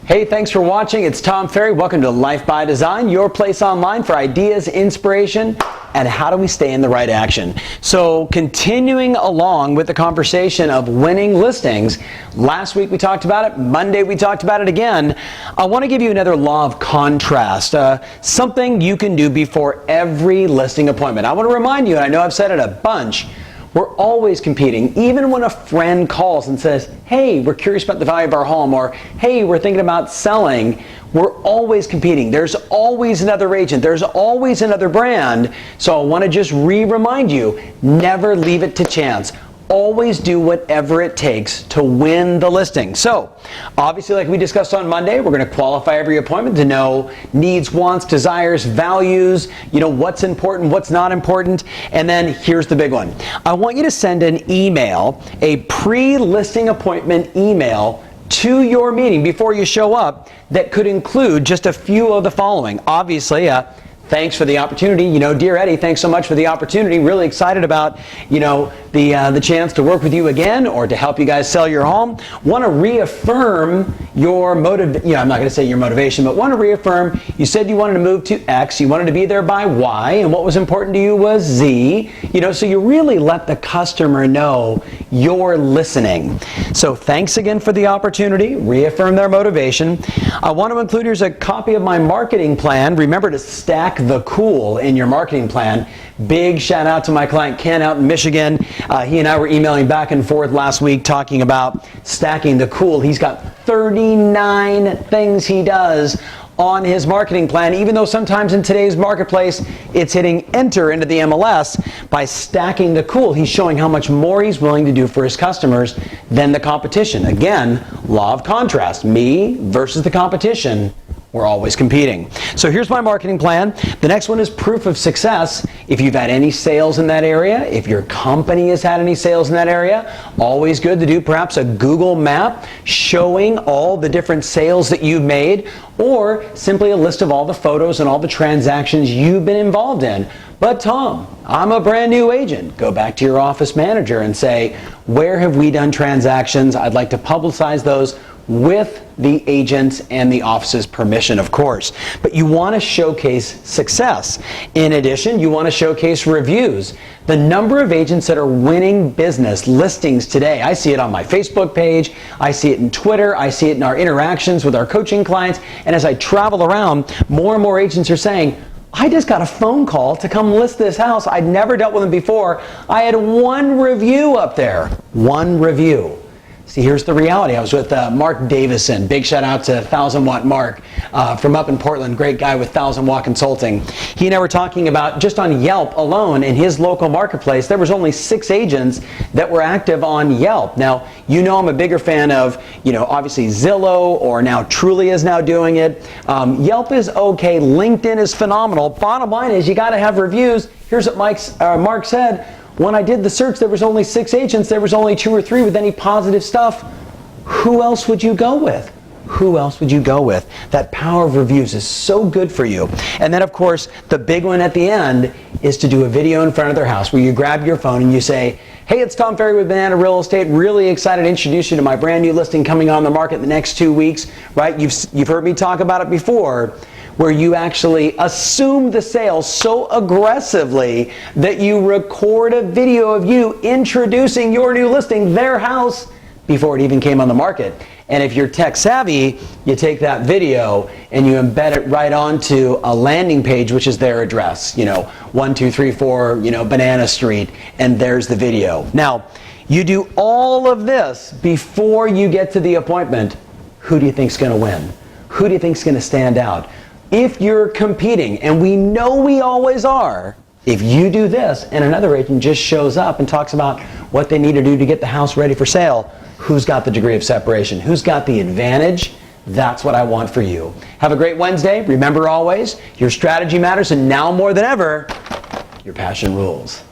Hey, thanks for watching. It's Tom Ferry. Welcome to Life by Design, your place online for ideas, inspiration, and how do we stay in the right action. So continuing along with the conversation of winning listings, last week we talked about it, Monday we talked about it again. I want to give you another law of contrast, something you can do before every listing appointment. I want to remind you, and I know I've said it a bunch, we're always competing. Even when a friend calls and says, hey, we're curious about the value of our home, or hey, we're thinking about selling, we're always competing. There's always another agent. There's always another brand. So I want to just remind you, never leave it to chance. Always do whatever it takes to win the listing. So, obviously, like we discussed on Monday, we're going to qualify every appointment to know needs, wants, desires, values, what's important, what's not important. And then here's the big one. I want you to send an email, a pre-listing appointment email to your meeting before you show up that could include just a few of the following. Obviously, thanks for the opportunity. Dear Eddie, thanks so much for the opportunity. Really excited about, the chance to work with you again or to help you guys sell your home. Want to reaffirm your I'm not going to say your motivation, but want to reaffirm you said you wanted to move to X, you wanted to be there by Y, and what was important to you was Z. So you really let the customer know you're listening. So thanks again for the opportunity. Reaffirm their motivation. I want to include here's a copy of my marketing plan. Remember to stack the cool in your marketing plan. Big shout out to my client Ken out in Michigan. He and I were emailing back and forth last week talking about stacking the cool. He's got 39 things he does on his marketing plan, even though sometimes in today's marketplace it's hitting enter into the MLS. By stacking the cool, he's showing how much more he's willing to do for his customers than the competition. Again, law of contrast, me versus the competition. We're always competing. So here's my marketing plan. The next one is proof of success. If you've had any sales in that area, if your company has had any sales in that area, always good to do perhaps a Google map showing all the different sales that you've made, or simply a list of all the photos and all the transactions you've been involved in. But Tom, I'm a brand new agent. Go back to your office manager and say, where have we done transactions? I'd like to publicize those with the agent's and the office's permission, of course. But you want to showcase success. In addition, you want to showcase reviews. The number of agents that are winning business listings today, I see it on my Facebook page, I see it in Twitter, I see it in our interactions with our coaching clients, and as I travel around, more and more agents are saying, I just got a phone call to come list this house. I'd never dealt with them before. I had one review up there. One review. See, here's the reality. I was with Mark Davison. Big shout out to 1000 Watt Mark from up in Portland. Great guy with 1000 Watt Consulting. He and I were talking about just on Yelp alone in his local marketplace, there was only 6 agents that were active on Yelp. Now, I'm a bigger fan of, obviously Zillow, or now Trulia is now doing it. Yelp is okay. LinkedIn is phenomenal. Bottom line is you got to have reviews. Here's what Mark said. When I did the search, there was only 6 agents. There was only 2 or 3 with any positive stuff. Who else would you go with? Who else would you go with? That power of reviews is so good for you. And then, of course, the big one at the end is to do a video in front of their house where you grab your phone and you say, hey, it's Tom Ferry with Banana Real Estate. Really excited to introduce you to my brand new listing coming on the market in the next 2 weeks. Right? You've heard me talk about it before, where you actually assume the sale so aggressively that you record a video of you introducing your new listing, their house, before it even came on the market. And if you're tech savvy, you take that video and you embed it right onto a landing page, which is their address, 1234, Banana Street, and there's the video. Now, you do all of this before you get to the appointment. Who do you think's going to win? Who do you think's going to stand out? If you're competing, and we know we always are, if you do this and another agent just shows up and talks about what they need to do to get the house ready for sale, who's got the degree of separation? Who's got the advantage? That's what I want for you. Have a great Wednesday. Remember always, your strategy matters, and now more than ever, your passion rules.